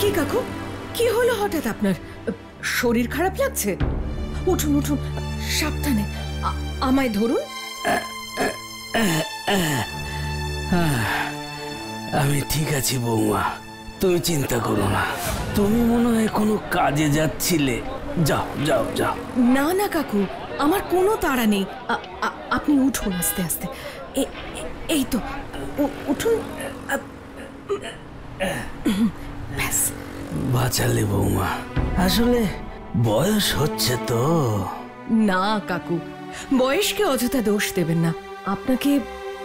কি কাকু, কি হলো হঠাৎ আপনার? শরীর খারাপ লাগছে? উঠুন উঠুন, সাবধানে, আমায় ধরুন। আমি ঠিক আছি বৌমা, তুমি চিন্তা করো না। তুমি মনে হয় কোনো কাজে যাচ্ছিলে, যাও যাও যাও। না না কাকু, আমার কোনো তাড়া নেই। আপনি উঠুন আস্তে আস্তে। এই তো, উঠুন। ব্যাস, বাঁচালে বৌমা। আসলে বয়স হচ্ছে তো। না কাকু, বয়সকে অযথা দোষ দেবেন না। আপনাকে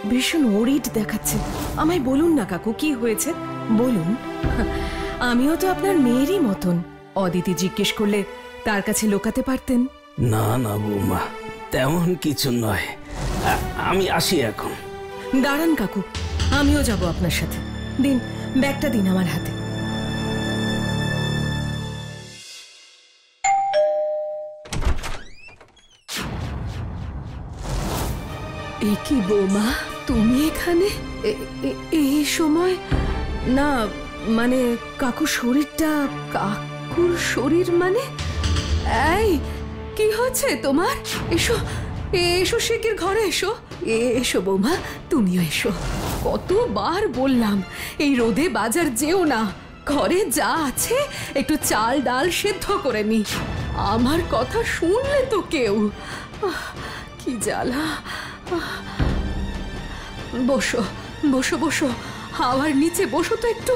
ভীষণ ওরিড দেখাচ্ছে। আমায় বলুন না কাকু, কি হয়েছে বলুন। আমিও তো আপনার মেয়েরই মতন। অদিতি জিজ্ঞেস করলে তার কাছে লুকাতে পারতেন। না না বৌমা, তেমন কিছু নয়। আমি আসি এখন। দাঁড়ান কাকু, আমিও যাব আপনার সাথে। দিন, ব্যাগটা দিন আমার হাতে। এ কি বৌমা, তুমি এখানে এই সময়? না মানে কাকুর শরীরটা। কাকুর শরীর মানে? এই কি হচ্ছে তোমার? এসো এসো, শিগগির ঘরে এসো। এসো বৌমা, তুমিও এসো। কতবার বললাম এই রোদে বাজার যেও না, ঘরে যা আছে একটু চাল ডাল সেদ্ধ করে নি। আমার কথা শুনলে তো কেউ। কি জ্বালা। বসো বসো বসো, হাওয়ার নিচে বসো তো একটু।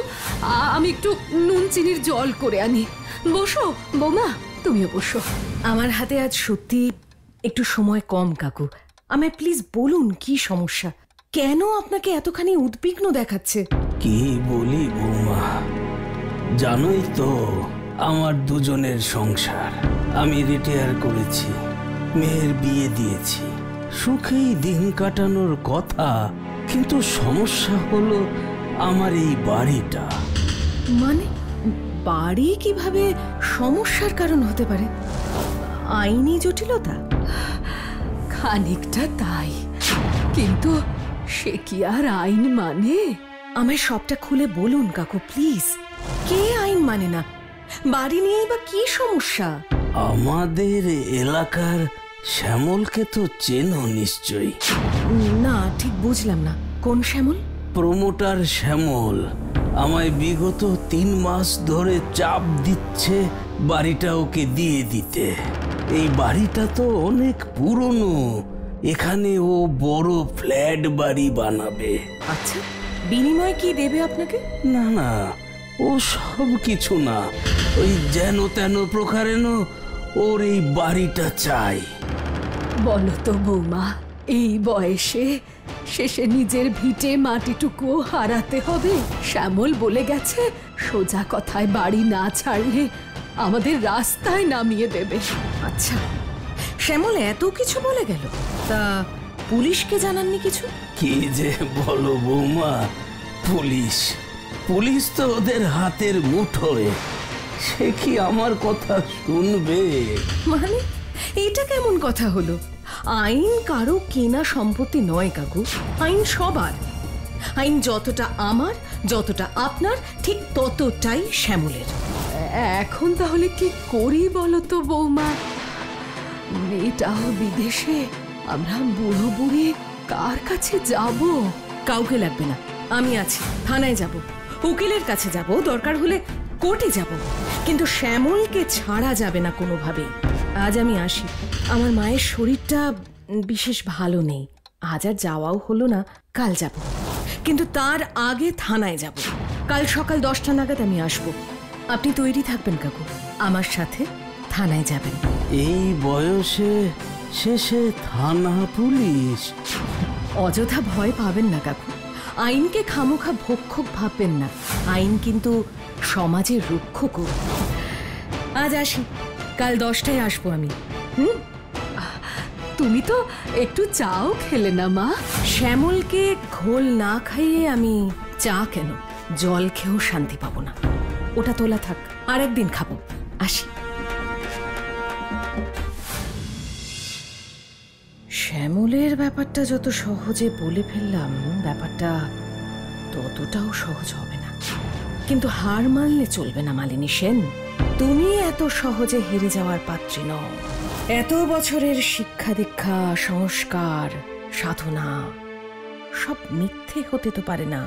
আমি একটু নুন চিনির জল করে আনি। বসো বৌমা, তুমিও বসো। আমার হাতে আজ সত্যি একটু সময় কম কাকু। আমায় প্লিজ বলুন, কি সমস্যা? কেন আপনাকে এতখানি উদ্বিগ্ন দেখাচ্ছে? কি বলি বৌমা, জানোই তো আমার দুজনের সংসার। আমি রিটায়ার করেছি, মেয়ের বিয়ে দিয়েছি, সুখেই দিন কাটানোর কথা। কিন্তু সমস্যা হলো আমার এই বাড়িটা। মানে বাড়ি কিভাবে সমস্যার কারণ হতে পারে? আইনি জটিলতা? খানিকটা তাই, কিন্তু সে কি আর আইন মানে? আমায় সবটা খুলে বলুন কাকু প্লিজ। কে আইন মানে না? বাড়ি নিয়েই বা কি সমস্যা? আমাদের এলাকার শ্যামলকে তো চেনো নিশ্চয়ই। না, ঠিক বুঝলাম না। কোন শ্যামল? প্রমোটার শ্যামল আমায় বিগত 3 মাস ধরে চাপ দিচ্ছে বাড়িটা ওকে দিয়ে দিতে। এই বাড়িটা তো অনেক পুরনো, এখানে ও বড় ফ্ল্যাট বাড়ি বানাবে। আচ্ছা, বিনিময় কি দেবে আপনাকে? না না, ও সব কিছু না, ওই যেন তেন প্রকারেণ ওর এই বাড়িটা চাই। বলো তো বৌমা, এই বয়সে শেষে নিজের ভিটে মাটিটুকু হারাতে হবে? শ্যামল বলে গেছে, সোজা কথায় বাড়ি না ছাড়লে আমাদের রাস্তায় নামিয়ে দেবে। আচ্ছা, শ্যামল এত কিছু বলে গেল? তা পুলিশকে জানাননি কিছু? কি যে বলো বৌমা, পুলিশ পুলিশ তো ওদের হাতের মুঠোয়। সে কি আমার কথা শুনবে? মানে এটা কেমন কথা হলো? আইন কারো কেনা সম্পত্তি নয় কাকু, আইন সবার। আইন যতটা আমার, যতটা আপনার, ঠিক ততটাই শ্যামলের। এখন তাহলে কি করি বলো তো বৌমা? মেয়েটাও বিদেশে, আমরা বুড়ো বুড়ি কার কাছে যাব? কাউকে লাগবে না, আমি আছি। থানায় যাব, উকিলের কাছে যাব, দরকার হলে কোর্টে যাব, কিন্তু শ্যামলকে ছাড়া যাবে না কোনোভাবেই। আজ আমি আসি। আমার মায়ের শরীরটা বিশেষ ভালো নেই, আজ আর যাওয়াও হলো না। কাল যাব, কিন্তু তার আগে থানায় যাব। কাল সকাল 10টা নাগাদ আমি আসবো। আপনি তৈরি থাকবেন কাকু, আমার সাথে থানায় যাবেন। এই বয়সে শেষে থানা পুলিশ? অযথা ভয় পাবেন না কাকু, আইনকে খামোখা ভক্ষক ভাববেন না। আইন কিন্তু সমাজের রক্ষক। আজ আসি, কাল 10টায় আসবো আমি। তুমি তো একটু চাও খেলে না মা? শ্যামলকে ঘোল না খাইয়ে আমি চা কেন, জল খেয়েও শান্তি পাবো না। ওটা তোলা থাক, আরেকদিন খাবো। আসি। শ্যামলের ব্যাপারটা যত সহজে বলে ফেললাম, ব্যাপারটা ততটাও সহজ হবে না। কিন্তু হার মানলে চলবে না মালিনী সেন। তুমি এত সহজে হেরে যাওয়ার পাত্রী নও। এত বছরের শিক্ষা দীক্ষা, সংস্কার, সাধনা সব মিথ্যে হতে তো পারে না।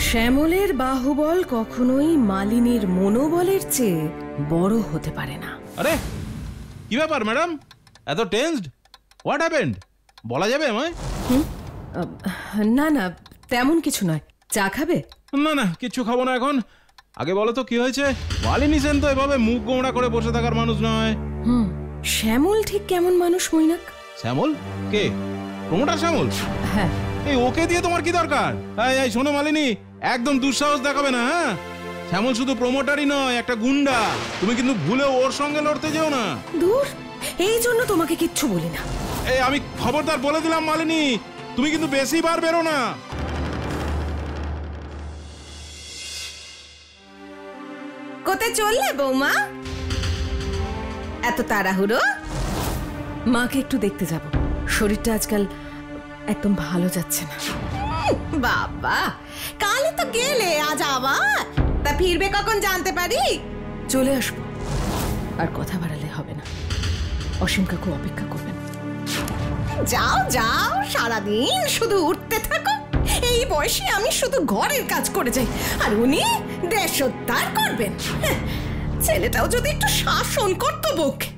শ্যামলের বাহুবল কখনোই মালিনীর মনোবলের চেয়ে বড় হতে পারে না। আরে কি ব্যাপার ম্যাডাম, এত টেন্সড? What happened? বলা যাবে আমায়? না না, তেমন কিছু নয়। চা খাবে? না না, কিচ্ছু খাবো না এখন। আগে বলো তো কি হয়েছে? মালিনী সেন তো এভাবে মুখ গোমড়া করে বসে থাকার মানুষ নয়। শ্যামল ঠিক কেমন মানুষ মৈনাক? শ্যামল? কে? প্রমোটার শ্যামল? হ্যাঁ। এই ওকে দিয়ে তোমার কি দরকার? এই শোনো মালিনী, একদম দুঃসাহস দেখাবে না। হ্যাঁ, শ্যামল শুধু প্রমোটারই নয়, একটা গুন্ডা। তুমি কিন্তু ভুলেও ওর সঙ্গে লড়তে যেও না। দূর, এই জন্য তোমাকে কিচ্ছু বলি না। এই আমি খবরদার বলে দিলাম মালিনী, তুমি কিন্তু বেশি বার বেরো না। কোথায় চললে বৌমা? এত তাড়াহুড়ো? মাকে একটু দেখতে যাব। শরীরটা আজকাল একদম ভালো যাচ্ছে না। বাবা, কালে তো গেলে, আজ আবার তা ফিরবে কখন জানতে পারি? চলে আসবো, আর কথা বাড়ালে হবে না। অসীম কাকু অপেক্ষা করবেন। যাও যাও, সারাদিন শুধু উঠতে থাকো। এই বয়সে আমি শুধু ঘরের কাজ করে যাই, আর উনি দেশোদ্ধার করবেন। ছেলেটাও যদি একটু শাসন করতো বউকে।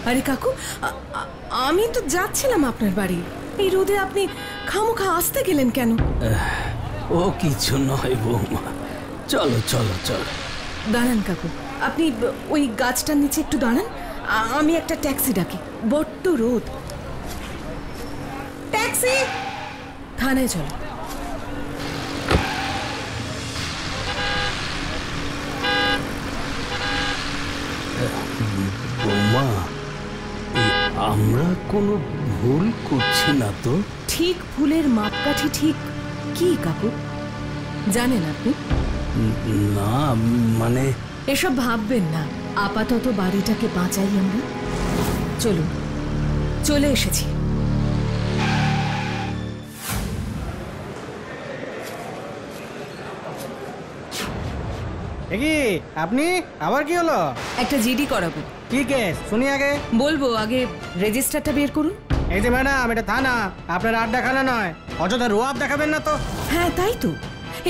আরে কাকু, আমি তো যাচ্ছিলাম আপনার বাড়ি। এই রোদে আপনি খামোখা আসতে গেলেন কেন? ও কিছু নয় বৌমা, চলো চলো চলো। দাঁড়ান কাকু, আপনি ওই গাছটার নিচে একটু দাঁড়ান। আমি একটা ট্যাক্সি ডাকি, বড্ড রোদ। ট্যাক্সি! থানায় চলো। বৌমা, আমরা কোনো ভুল করছি না তো? ঠিক ভুলের মাপকাঠি ঠিক কি কাকু জানেন আপনি? না মানে এসব ভাববেন না, আপাতত বাড়িটাকে বাঁচাই আমরা। চলুন, চলে এসেছি। কি আপনি আবার কি হলো? একটা জিডি করাবো। কি কেস শুনি আগে। বলবো, আগে রেজিস্টারটা বের করুন। এই যে ম্যাডাম, এটা থানা, আপনার আড্ডাখানা নয়। অযথা রোয়াব দেখাবেন না তো। হ্যাঁ তাই তো,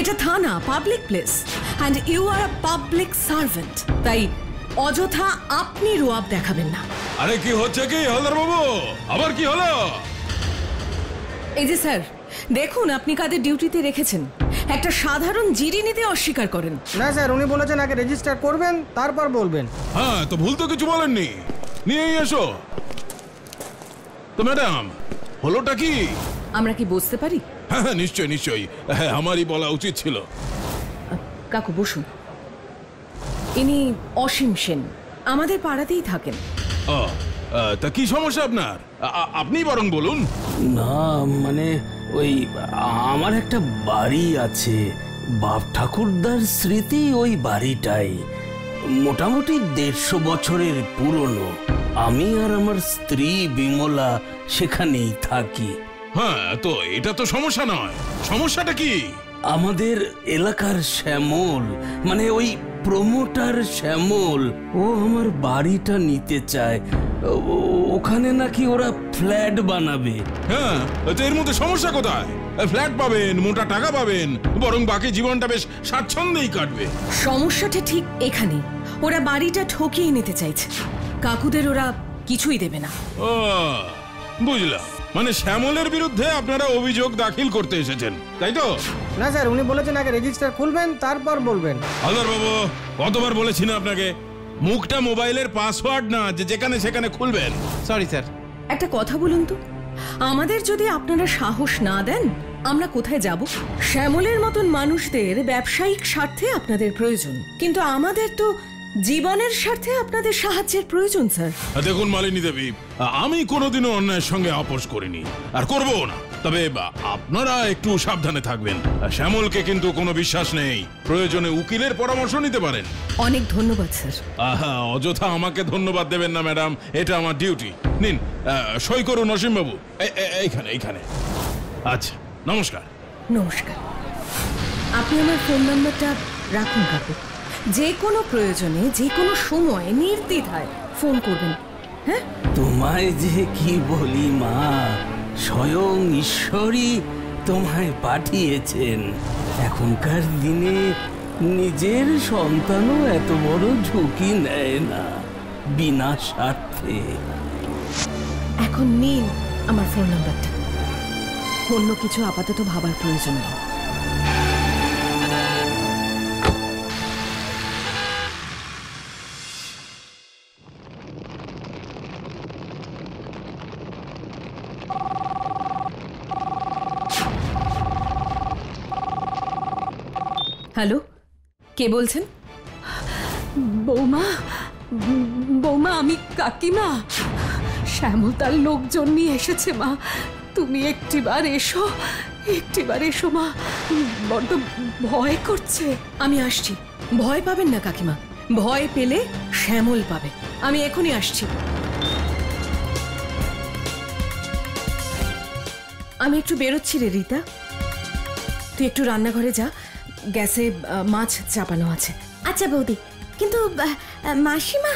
এটা থানা, public place, and you are a public servant. তাই অযথা আপনি রোয়াব দেখাবেন না। আরে কি হচ্ছে কি হলদার বাবু, আবার কি হলো? এই যে স্যার, দেখুন আপনি কাদের ডিউটিতে রেখেছেন। একটা সাধারণ জিডি নিতে অস্বীকার করেন। না স্যার, উনি বলেছেন আগে রেজিস্টার করবেন তারপর বলবেন। হ্যাঁ, তো ভুল তো কিছু বলেননি, নিয়ে এসো। তো ম্যাডাম, হলোটা কি? আমরা কি বুঝতে পারি? হ্যাঁ নিশ্চয়ই নিশ্চয়ই, হ্যাঁ আমারই বলা উচিত ছিল। কাকু বসুন। ইনি অসীম সেন, আমাদের পাড়াতেই থাকেন। তা কি সমস্যা আপনার? আপনি বরং বলুন। না মানে ওই আমার একটা বাড়ি আছে, বাপ ঠাকুরদার স্মৃতি ওই বাড়িটাই। মোটামুটি 150 বছরের পুরনো। আমি আর আমার স্ত্রী বিমলা সেখানেই থাকি। হ্যাঁ, তো এটা তো সমস্যা নয়। সমস্যাটা কি? আমাদের এলাকার শ্যামল, মানে ওই প্রমোটার শ্যামল, ও আমার বাড়িটা নিতে চায়। ওখানে নাকি ওরা ফ্ল্যাট বানাবে। হ্যাঁ, তো এর মধ্যে সমস্যা কোথায়? ফ্ল্যাট পাবেন, মোটা টাকা পাবেন, বরং বাকি জীবনটা বেশ স্বাচ্ছন্দ্যেই কাটবে। সমস্যাটা ঠিক এখানেই, ওরা বাড়িটা ঠকিয়ে নিতে চাইছে। কাকুদের ওরা কিছুই দেবে না। ও বুঝলাম, মানে শ্যামলের বিরুদ্ধে আপনারা অভিযোগ দাখিল করতে এসেছেন, তাই তো? না স্যার, উনি বলেছেন আগে রেজিস্টার খুলবেন তারপর বলবেন। হালদার বাবু, কতবার বলেছি না আপনাকে, মুখটা মোবাইলের পাসওয়ার্ড না যে যেখানে সেখানে খুলবেন। Sorry sir. একটা কথা বলুন তো, আমাদের যদি আপনারা সাহস না দেন, আমরা কোথায় যাব? শ্যামলের মতন মানুষদের ব্যবসায়িক স্বার্থে আপনাদের প্রয়োজন, কিন্তু আমাদের তো জীবনের স্বার্থে আপনাদের সাহায্যের প্রয়োজন স্যার। দেখুন মালিনী দেবী, আমি কোনোদিনও অন্যায়ের সঙ্গে আপোষ করিনি আর করবো না। তবে আপনারা একটু সাবধানে থাকবেন। শ্যামলকে কিন্তু কোনো বিশ্বাস নেই, প্রয়োজনে উকিলের পরামর্শ নিতে পারেন। অনেক ধন্যবাদ স্যার। আহা, অযথা আমাকে ধন্যবাদ দেবেন না ম্যাডাম, এটা আমার ডিউটি। নিন, সই করুন অসীম বাবু, এইখানে এইখানে। আচ্ছা, নমস্কার। নমস্কার। আপনি আমার ফোন নাম্বারটা রাখুন কাকু, যে কোনো প্রয়োজনে যে কোনো সময় নির্দ্বিধায় ফোন করবেন। হ্যাঁ, তোমায় যে কি বলি মা, স্বয়ং ঈশ্বরই তোমায় পাঠিয়েছেন। এখনকার দিনে নিজের সন্তানও এত বড় ঝুঁকি নেয় না বিনা স্বার্থে। এখন নিন আমার ফোন নাম্বারটা, অন্য কিছু আপাতত ভাবার প্রয়োজন নেই। হ্যালো, কে বলছেন? বৌমা, বৌমা আমি কাকিমা। শ্যামল তার লোকজন নিয়ে এসেছে মা, তুমি একটিবার এসো মা, বড্ড ভয় করছে। আমি আসছি, ভয় পাবেন না কাকিমা, ভয় পেলে শ্যামল পাবে। আমি এখনই আসছি। আমি একটু বেরোচ্ছি রে রীতা, তুই একটু রান্নাঘরে যা, গ্যাসে মাছ চাপানো আছে। আচ্ছা বৌদি, কিন্তু মাসিমা?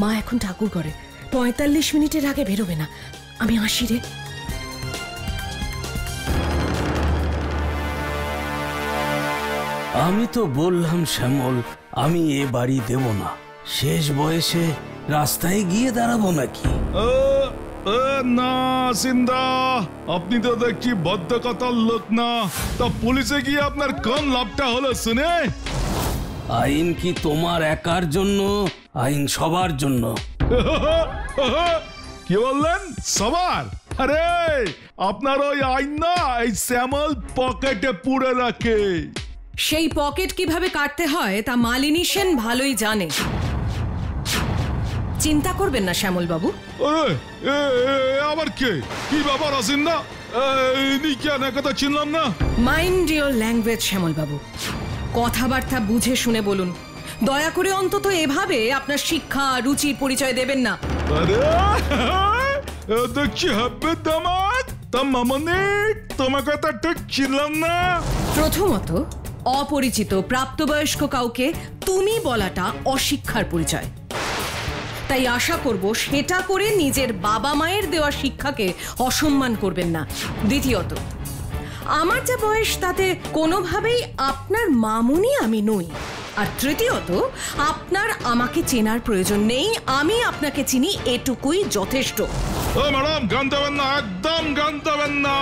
মা এখন ঠাকুর করে, 45 মিনিটের আগে বেরোবে না। আমি আসি রে। আমি তো বললাম শ্যামল, আমি এ বাড়ি দেব না। শেষ বয়সে রাস্তায় গিয়ে দাঁড়াবো নাকি? না সিন্দা, আপনি তো দেখছি বদ্ধ কথার লোক না। তা পুলিশে গিয়ে আপনার কোন লাভটা হলো শুনে? আইন কি তোমার একার জন্য? আইন সবার জন্য। কি বললেন? সবার? আরে আপনার ওই আইন না এই শ্যামল পকেটে পুরে রাখে। সেই পকেট কিভাবে কাটতে হয় তা মালিনী সেন ভালোই জানে। চিন্তা করবেন না শ্যামল বাবু। আবার কে? কি ব্যাপার আছেন না? কথা চিনলাম না। মাইন্ড ইওর ল্যাঙ্গুয়েজ শ্যামল বাবু, কথাবার্তা বুঝে শুনে বলুন। দয়া করে অন্তত এভাবে আপনার শিক্ষা রুচির পরিচয় দেবেন না। দেখছি হাব্বে দামাত তা মামনি, তোমাকে তো ঠিক চিনলাম না। প্রথমত, অপরিচিত প্রাপ্তবয়স্ক কাউকে তুমি বলাটা অশিক্ষার পরিচয়। তাই আশা করব সেটা করে নিজের বাবা মায়ের দেওয়া শিক্ষাকে অসম্মান করবেন না। দ্বিতীয়ত, আমার যা বয়স তাতে কোনোভাবেই আপনার মামুনি আমি নই। আর তৃতীয়ত, আপনার আমাকে চেনার প্রয়োজন নেই, আমি আপনাকে চিনি, এটুকুই যথেষ্ট। ম্যাডাম গান দেবেন না, একদম গান দেবেন না।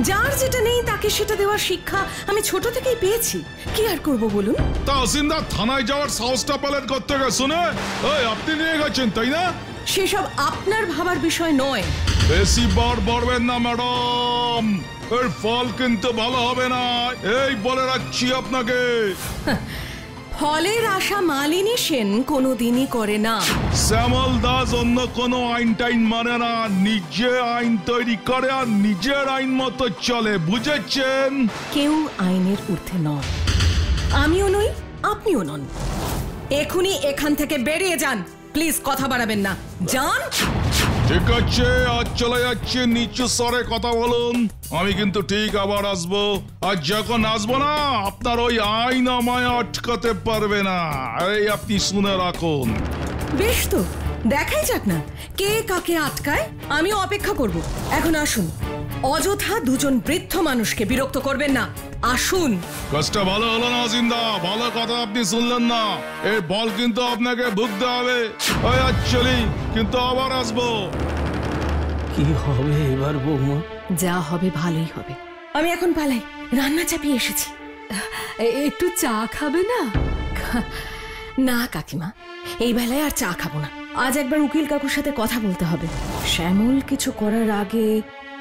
যার যেটা নেই তাকে সেটা দেওয়ার শিক্ষা আমি ছোট থেকেই পেয়েছি, কি আর করব বলুন? তা সিন্দা থানায় যাওয়ার সাহসটা পেলেন করতে গেছো না? আপনি নিয়ে গেছেন তাই না? সেসব আপনার ভাবার বিষয় নয়। বেশি বার বাড়বেন না ম্যাডাম, এর ফল কিন্তু ভালো হবে না, এই বলে রাখছি আপনাকে। ফলের আশা মালিনী সেন কোনোদিনই করে না। শ্যামল দাস অন্য কোনো আইন টাইন মানে না, নিজে আইন তৈরি করে আর নিজের আইন মতো চলে, বুঝেছেন? কেউ আইনের ঊর্ধ্বে নয়, আমিও নই, আপনিও নন। এখনই এখান থেকে বেরিয়ে যান, প্লিজ। কথা বাড়াবেন না, যান। ঠিক আছে, আজ চলে যাচ্ছে, নিচু স্বরে কথা বলুন। আমি কিন্তু ঠিক আবার আসবো, আর যখন আসবো না আপনার ওই আইন আমায় আটকাতে পারবে না, এই আপনি শুনে রাখুন। বেশ, তো দেখাই যাক না কে কাকে আটকায়। আমিও অপেক্ষা করব। এখন আসুন, অযথা দুজন বৃদ্ধ মানুষকে বিরক্ত করবেন না, আসুন। কাজটা ভালো হলো না জিন্দা, ভালো কথা আপনি শুনলেন না, এই বল কিন্তু আপনাকে ভুগতে হবে। ওই আজ চলি, কিন্তু আবার আসবো। কি হবে এবার বৌমা? যা হবে ভালোই হবে। আমি এখন পালাই, রান্না চাপিয়ে এসেছি। একটু চা খাবে না? না কাকিমা, এই বেলায় আর চা খাবো না। আজ একবার উকিল কাকুর সাথে কথা বলতে হবে। শ্যামল কিছু করার আগে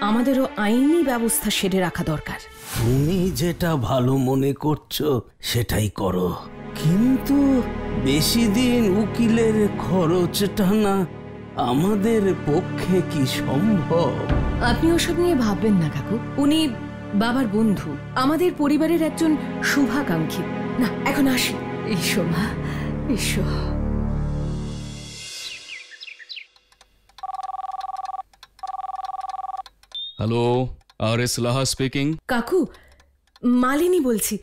আমাদেরও আইনি ব্যবস্থা সেরে রাখা দরকার। তুমি যেটা ভালো মনে করছো সেটাই করো, কিন্তু বেশি দিন উকিলের খরচটা না আমাদের পক্ষে কি সম্ভব? আপনি ওসব নিয়ে ভাববেন না কাকু, উনি বাবার বন্ধু, আমাদের পরিবারের একজন শুভাকাঙ্ক্ষী। না, এখন আসি। এসো মা, এসো। হ্যালো, আর.এস. লাহা স্পিকিং। কাকু, মালিনী বলছি,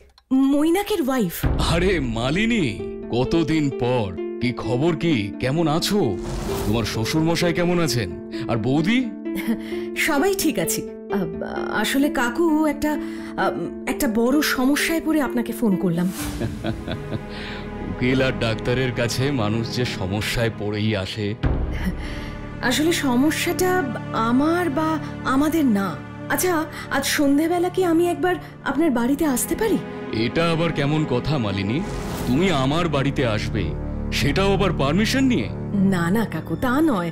মৈনাকের ওয়াইফ। আরে মালিনী, কতদিন পর! কি খবর, কি কেমন আছো? তোমার শ্বশুর মশাই কেমন আছেন? আর বৌদি? সবাই ঠিক আছে। আসলে কাকু, একটা বড় সমস্যায় পড়ে আপনাকে ফোন করলাম। উকিল আর ডাক্তারের কাছে মানুষ যে সমস্যায় পড়েই আসে। আসলে সমস্যাটা আমার বা আমাদের না। আচ্ছা, আজ সন্ধেবেলা কি আমি একবার আপনার বাড়িতে আসতে পারি? এটা আবার কেমন কথা মালিনী? তুমি আমার বাড়িতে আসবে, সেটাও আবার পারমিশন নিয়ে? না না কাকু, তা নয়।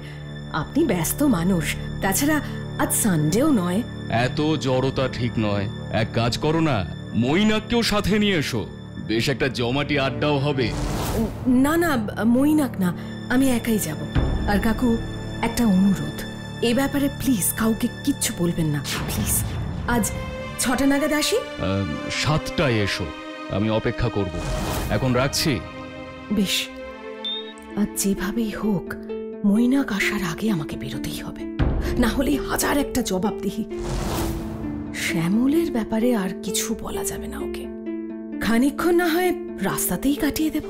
আপনি ব্যস্ত মানুষ, তাছাড়া আজ সানডেও নয়। এত জড়তা ঠিক নয়। এক কাজ করো না, মৈনাককেও সাথে নিয়ে এসো, বেশ একটা জমাটি আড্ডাও হবে। না না, মৈনাক না, আমি একাই যাব। আর কাকু, একটা অনুরোধ, এ ব্যাপারে প্লিজ কাউকে কিচ্ছু বলবেন না, প্লিজ। আজ 6টা নাগাদ আসি। 7টায় এসো, আমি অপেক্ষা করব। এখন রাখছি। বেশ, আজ যেভাবেই হোক মৈনাক আসার আগে আমাকে বেরোতেই হবে, না হলে 1000 একটা জবাবদিহি। শ্যামলের ব্যাপারে আর কিছু বলা যাবে না ওকে। খানিকক্ষণ না হয় রাস্তাতেই কাটিয়ে দেব।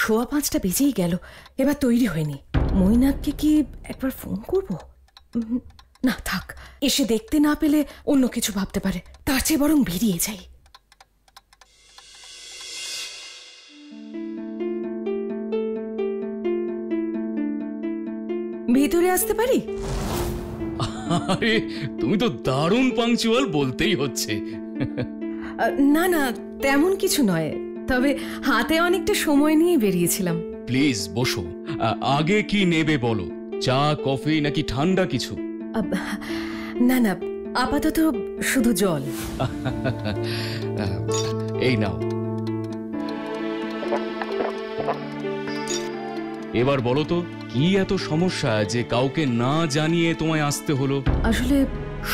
সোয়া 5টা বেজেই গেল, এবার তৈরি হয়নি। মৈনাককে কি একবার ফোন করব? না থাক, এসে দেখতে না পেলে অন্য কিছু ভাবতে পারে, তার চেয়ে বরং বেরিয়ে যাই। ভিতরে আসতে পারি? আরে তুমি তো দারুণ পাংচুয়াল, বলতেই হচ্ছে। না না, তেমন কিছু নয়, তবে হাতে অনেকটা সময় নিয়ে বেরিয়েছিলাম। প্লিজ বসো। আগে কি নেবে বলো, চা, কফি নাকি ঠান্ডা কিছু? না না, আপাতত শুধু জল। এই নাও। এবার বলো তো, কি এত সমস্যা যে কাউকে না জানিয়ে তোমায় আসতে হলো? আসলে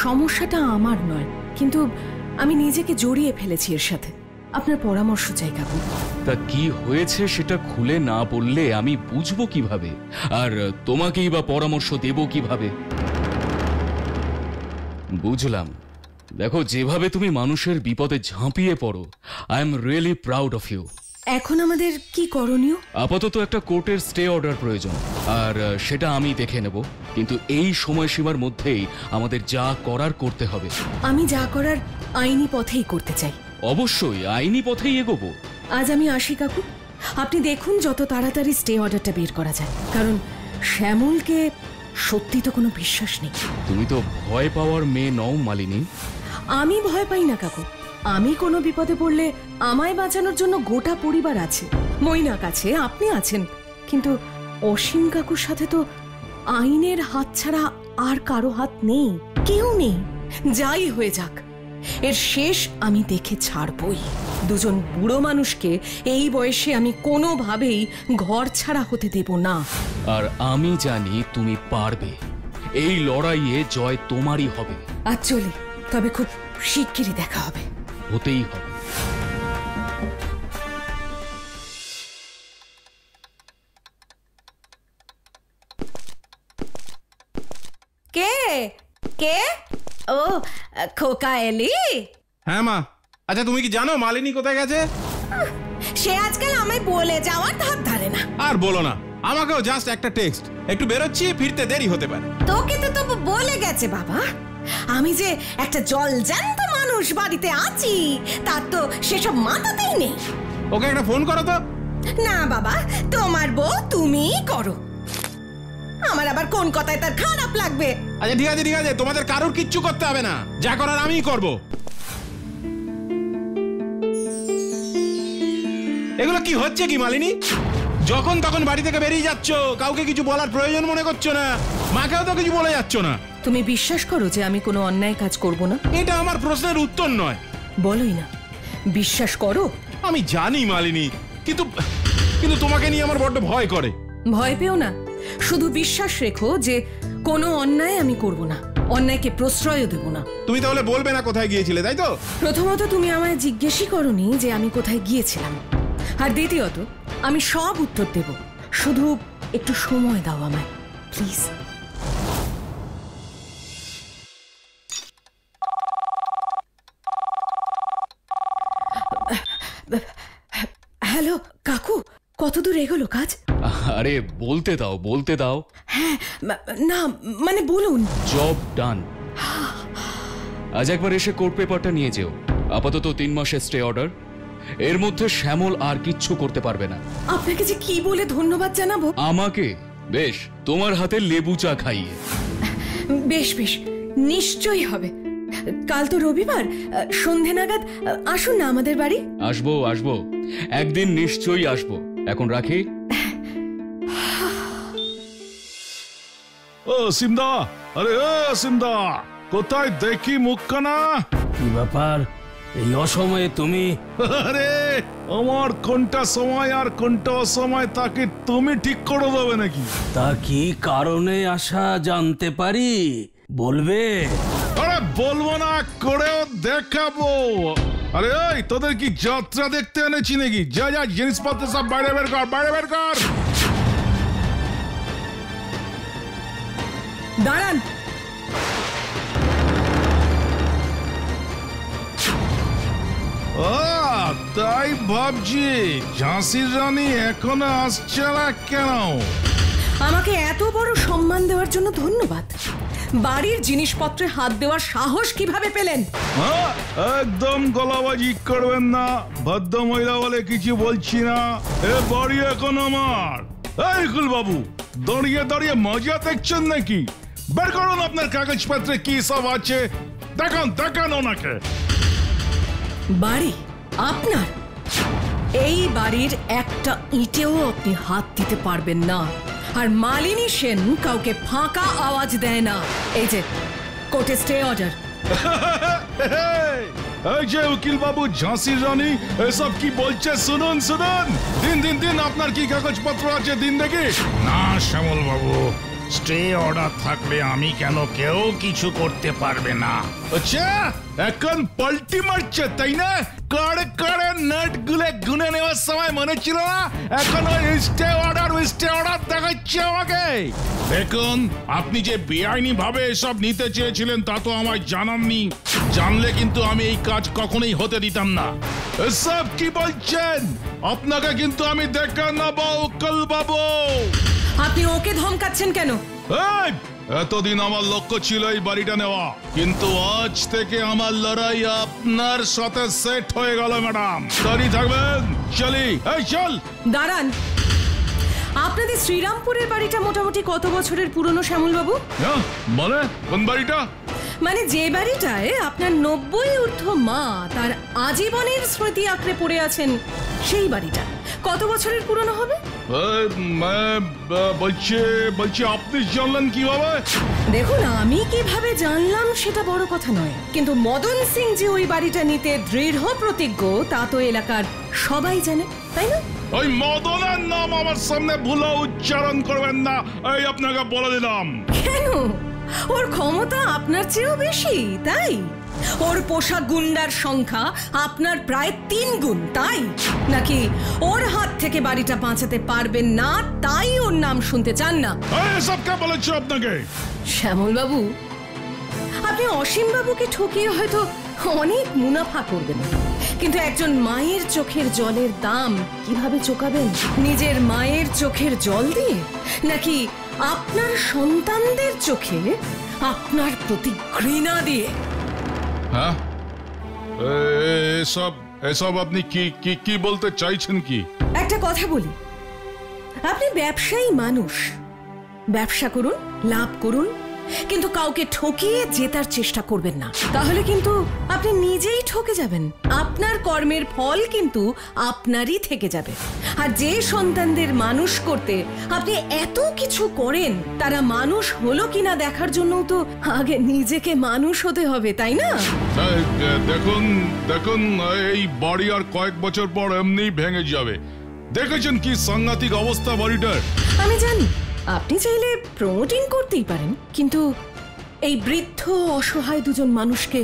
সমস্যাটা আমার নয়, কিন্তু আমি নিজেকে জড়িয়ে ফেলেছি এর সাথে। আপনার পরামর্শ চাই কাকু। তা কি হয়েছে সেটা খুলে না বললে আমি বুঝবো কিভাবে, আর তোমাকেই বা পরামর্শ দেব কিভাবে? বুঝলাম। দেখো, যেভাবে তুমি মানুষের বিপদে ঝাঁপিয়ে পড়ো, I am really proud of you. এখন আমাদের কি করণীয়? আপাতত একটা কোর্টের স্টে অর্ডার প্রয়োজন, আর সেটা আমি দেখে নেব, কিন্তু এই সময়সীমার মধ্যেই আমাদের যা করার করতে হবে। আমি যা করার আইনি পথেই করতে চাই। অবশ্যই আইনি পথেই এগোবো। আজ আমি আসি কাকু, আপনি দেখুন যত তাড়াতাড়ি স্টে অর্ডারটা বের করা যায়, কারণ শ্যামলকে সত্যি তো কোনো বিশ্বাস নেই। তুমি তো ভয় পাওয়ার মেয়ে নও মালিনী। আমি ভয় পাই না কাকু, আমি কোনো বিপদে পড়লে আমায় বাঁচানোর জন্য গোটা পরিবার আছে। মৈনাক আছে, আপনি আছেন, কিন্তু অসীম কাকুর সাথে তো আইনের হাত ছাড়া আর কারো হাত নেই, কেউ নেই। যাই হয়ে যাক, এর শেষ আমি দেখে ছাড়বই। দুজন বুড়ো মানুষকে এই বয়সে আমি কোনোভাবেই ঘর ছাড়া হতে দেব না। আর আমি জানি তুমি পারবে। এই লড়াইয়ে জয় তোমারই হবে। আজ চলি, তবে খুব শিগগিরই দেখা হবে। হতেই হবে। কে কে? ও খোকা, এলি? হ্যাঁ মা। আচ্ছা, তুমি কি জানো মালিনী কোথায় গেছে? সে আজকাল আমায় বলে যাওয়ার ধার ধারে না। আর বলো না, আমাকেও জাস্ট একটা টেক্সট, একটু বেরোচ্ছি, ফিরতে দেরি হতে পারে। তোকে তো তবু বলে গেছে বাবা। আমি যে একটা জলজ্যান্ত মানুষ বাড়িতে আছি, তার তো সেসব মাথাতেই নেই। ওকে একটা ফোন করো তো। না বাবা, তোমার বউ তুমিই করো। আমার আবার কোন কথায় তার খারাপ লাগবে? আচ্ছা ঠিক আছে ঠিক আছে, তোমাদের কারোর কিচ্ছু করতে হবে না, যা করার আমিই করব। এগুলো কি হচ্ছে কি মালিনী? যখন তখন বাড়ি থেকে বেরিয়ে যাচ্ছ, কাউকে কিছু বলার প্রয়োজন মনে করছো না, মাকেও তো কিছু বলে যাচ্ছ না। তুমি বিশ্বাস করো যে আমি কোনো অন্যায় কাজ করব না? এটা আমার প্রশ্নের উত্তর নয়। বলোই না, বিশ্বাস করো। আমি জানি মালিনী, কিন্তু কিন্তু তোমাকে নিয়ে আমার বড্ড ভয় করে। ভয় পেও না, শুধু বিশ্বাস রেখো যে কোনো অন্যায় আমি করব না, অন্যায়কে প্রশ্রয় দেব না। তুমি তাহলে বলবে না কোথায় গিয়েছিলে, তাই তো? প্রথমত তুমি আমায় জিজ্ঞেসই করনি যে আমি কোথায় গিয়েছিলাম, আর দ্বিতীয়ত আমি সব উত্তর দেব, শুধু একটু সময় দাও আমায় প্লিজ। হ্যালো কাকু, কত দূর এগোলো কাজ? আরে বলতে দাও, বলতে দাও। হ্যাঁ না মানে বলুন। জব ডান। আজ একবার এসে কোর্ট পেপারটা নিয়ে যেও। আপাতত 3 মাসের স্টে অর্ডার। এর মধ্যে শ্যামল আর কিচ্ছু করতে পারবে না। আপনাকে যে কি বলে ধন্যবাদ জানাবো। আমাকে? বেশ, তোমার হাতে লেবু চা খাইয়ে। বেশ বেশ, নিশ্চয়ই হবে। কাল তো রবিবার, সন্ধে নাগাদ আসুন না আমাদের বাড়ি। আসবো আসবো, একদিন নিশ্চয়ই আসবো। এখন রাখি। ও সিমদা, আরে ও সিমদা, কোথায় দেখি মুখখানা? কি ব্যাপার, এই অসময়ে তুমি? আরে আমার কোনটা সময় আর কোনটা অসময় তাকে তুমি ঠিক করে দেবে নাকি? তা কি কারণে আসা জানতে পারি? বলবে? আরে বলবো না, করেও দেখাবো। আরে ওই তোদের কি যাত্রা দেখতে এনেছি নাকি? যা যা জিনিসপত্র সব বাইরে বের কর, বাইরে বের কর। দাঁড়ান। ও তাই ভাবছি ঝাঁসির রানী এখনো আসছে না কেন? আমাকে এত বড় সম্মান দেওয়ার জন্য ধন্যবাদ। বাড়ির জিনিসপত্রে হাত দেওয়ার সাহস কিভাবে পেলেন? হ্যাঁ, একদম গলাবাজি করবেন না। ভদ্র মহিলা বলে কিছু বলছি না। এ বাড়ি এখন আমার। এই কুল বাবু, দাঁড়িয়ে দাঁড়িয়ে মজা দেখছেন নাকি? বের করুন আপনার কাগজপত্রে কি সব আছে, দেখান দেখান ওনাকে। বাড়ি আপনার? এই বাড়ির একটা ইটেও আপনি হাত দিতে পারবেন না। আর মালিনী সেন কাউকে ফাঁকা আওয়াজ দেয় না। এই যে কোর্টে স্টে অর্ডার। এই যে উকিল বাবু, ঝাঁসির রানী এসব কি বলছে শুনুন শুনুন। দিন দিন দিন আপনার কি কাগজপত্র আছে দিন দেখি। না শ্যামল বাবু, স্টে অর্ডার থাকলে আমি কেন, কেউ কিছু করতে পারবে না। আচ্ছা, এখন পাল্টি মারছে তাই না? কারে কারে নাট গুলে গুনে নেওয়ার সময় মনে ছিল না? এখন ওই স্টে অর্ডার দেখাচ্ছে আমাকে। দেখুন, আপনি যে বেআইনি ভাবে এসব নিতে চেয়েছিলেন তা তো আমায় জানাননি। জানলে কিন্তু আমি এই কাজ কখনোই হতে দিতাম না। এসব কি বলছেন? আপনাকে কিন্তু আমি দেখে নেবো উকিল বাবু। আপনি ওকে ধমকাচ্ছেন কেন? এতদিন আমার লক্ষ্য ছিল এই বাড়িটা নেওয়া, কিন্তু আজ থেকে আমার লড়াই আপনার সাথে সেট হয়ে গেল ম্যাডাম। দাঁড়িয়ে থাকবেন, চলি। এই চল। দাঁড়ান, আপনাদের শ্রীরামপুরের বাড়িটা মোটামুটি কত বছরের পুরনো শ্যামল বাবু? মানে কোন বাড়িটা? মানে যে বাড়িটায় আপনার 90 ঊর্ধ্ব মা তার আজীবনের স্মৃতি আঁকড়ে পড়ে আছেন, সেই বাড়িটা কত বছরের পুরনো হবে? বলছি আপনি জানলেন কিভাবে? দেখুন, আমি কিভাবে জানলাম সেটা বড় কথা নয়, কিন্তু মদন সিং যে ওই বাড়িটা নিতে দৃঢ় প্রতিজ্ঞ তা তো এলাকার সবাই জানে, তাই না? ওই মদনের নাম আমার সামনে ভুলো উচ্চারণ করবেন না, এই আপনাকে বলে দিলাম। কেন? ওর ক্ষমতা আপনার চেয়েও বেশি, তাই? ওর পোষা গুন্ডার সংখ্যা আপনার প্রায় 3 গুণ, তাই? নাকি ওর হাত থেকে বাড়িটা বাঁচাতে পারবেন না, তাই ওর নাম শুনতে চান না? এসব কে বলেছে আপনাকে? শ্যামল বাবু, আপনি অসীম বাবুকে ঠকিয়ে হয়তো অনেক মুনাফা করবেন, কিন্তু একজন মায়ের চোখের জলের দাম কিভাবে চোকাবেন? নিজের মায়ের চোখের জল দিয়ে, নাকি আপনার সন্তানদের চোখে আপনার প্রতি ঘৃণা দিয়ে? হ্যাঁ, এসব আপনি কি বলতে চাইছেন? কি একটা কথা বলি, আপনি ব্যবসায়ী মানুষ, ব্যবসা করুন, লাভ করুন, কিন্তু কাউকে ঠকিয়ে জেতার চেষ্টা করবেন না, তাহলে কিন্তু আপনি নিজেই ঠকে যাবেন। আপনার কর্মের ফল কিন্তু আপনারই থেকে যাবে। আর যে সন্তানদের মানুষ করতে আপনি এত কিছু করেন, তারা মানুষ হলো কিনা দেখার জন্য তো আগে নিজেকে মানুষ হতে হবে, তাই না? দেখুন দেখুন, এই বাড়ি আর কয়েক বছর পর এমনি ভেঙে যাবে। দেখেছেন কি সাংঘাতিক অবস্থা বাড়িটার। আমি জানি আপনি চাইলে প্রমোটিং করতেই পারেন, কিন্তু এই বৃদ্ধ অসহায় দুজন মানুষকে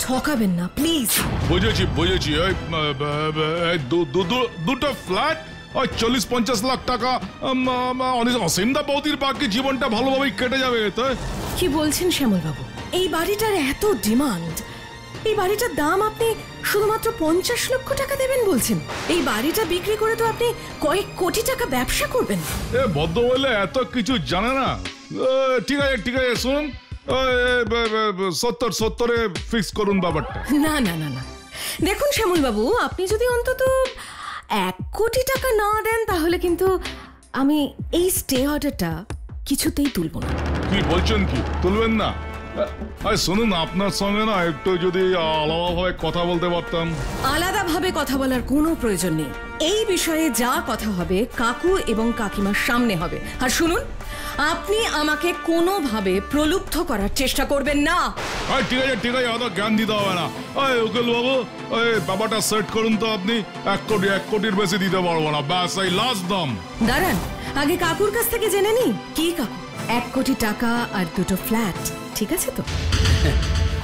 ঠকাবেন না প্লিজ। বুঝেছি বুঝেছি। দুটো ফ্ল্যাট 40-50 লাখ টাকা অসীমদা বৌদির বাকি জীবনটা ভালোভাবেই কেটে যাবে। তাই কি বলছেন শ্যামল বাবু? এই বাড়িটার এত ডিমান্ড, এই বাড়িটার দাম আপনি শুধুমাত্র 50 লক্ষ টাকা দেবেন বলছেন? এই বাড়িটা বিক্রি করে তো আপনি কয়েক কোটি টাকা ব্যবসা করবেন। এ ভদ্র বলে এত কিছু জানে না। ঠিক আছে ঠিক আছে, শুনুন 70-70-এ ফিক্স করুন ব্যাপারটা। না না না না, দেখুন শ্যামল বাবু, আপনি যদি অন্তত 1 কোটি টাকা না দেন তাহলে কিন্তু আমি এই স্টে অর্ডারটা কিছুতেই তুলব না। কি বলছেন, কি তুলবেন না? শুনুন, আপনার সঙ্গে না একটু যদি আলাদাভাবে কথা বলতে পারতাম। আলাদাভাবে কথা বলার কোনো প্রয়োজন নেই। এই বিষয়ে যা কথা হবে কাকু এবং কাকিমার সামনে হবে। আর শুনুন, আপনি আমাকে কোনোভাবে প্রলুব্ধ করার চেষ্টা করবেন না। ঠিক আছে ঠিক আছে, অত জ্ঞান দিতে হবে না। উকিল বাবু, ব্যাপারটা সেট করুন তো আপনি। 1 কোটির বেশি দিতে পারবো না, ব্যাস এই লাস্ট দাম। দাঁড়ান, আগে কাকুর কাছ থেকে জেনে নি। কি কাকু, 1 কোটি টাকা আর 2টো ফ্ল্যাট, ঠিক আছে তো?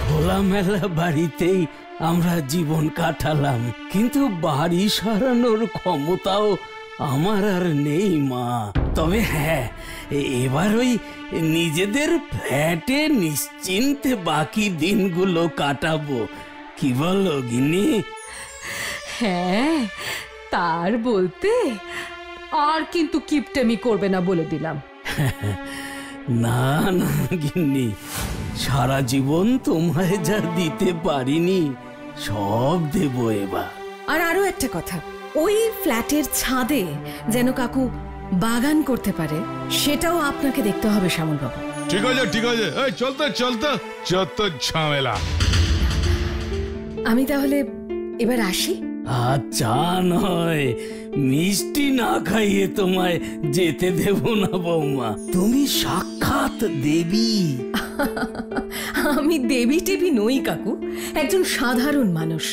খোলামেলা বাড়িতেই আমরা জীবন কাটালাম, কিন্তু বাড়ি সারানোর ক্ষমতাও আমার আর নেই মা। তবে হ্যাঁ, এবার ওই নিজেদের ফ্ল্যাটে নিশ্চিন্তে বাকি দিনগুলো কাটাবো। কি বলো গিন্নি? হ্যাঁ, তার বলতে আর কিন্তু কিপটেমি করবে না বলে দিলাম। না না গিন্নি, সারা জীবন তোমায় যা দিতে পারিনি সব দেব এবার। আর আরো একটা কথা, ওই ফ্ল্যাটের ছাদে যেন কাকু বাগান করতে পারে, সেটাও আপনাকে দেখতে হবে শ্যামল বাবু। ঠিক আছে ঠিক আছে, চলতে চলতে যত ঝামেলা। আমি তাহলে এবার আসি। আচ্ছা, নয় মিষ্টি না খাইয়ে তোমায় যেতে দেব না বৌমা। তুমি সাক্ষাৎ দেবী। আমি দেবী টেবি নই কাকু, একজন সাধারণ মানুষ,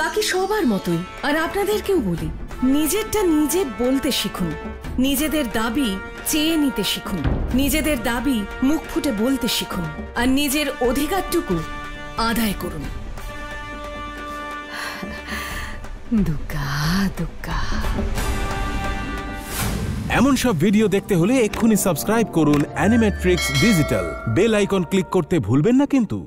বাকি সবার মতোই। আর আপনাদেরকেও বলি, নিজেরটা নিজে বলতে শিখুন, নিজেদের দাবি চেয়ে নিতে শিখুন, নিজেদের দাবি মুখ ফুটে বলতে শিখুন, আর নিজের অধিকারটুকু আদায় করুন। দুগ্গা দুগ্গা। এমন সব ভিডিও দেখতে হলে এক্ষুনি সাবস্ক্রাইব করুন Animatrix digital. Bell icon click করতে ভুলবেন না কিন্তু।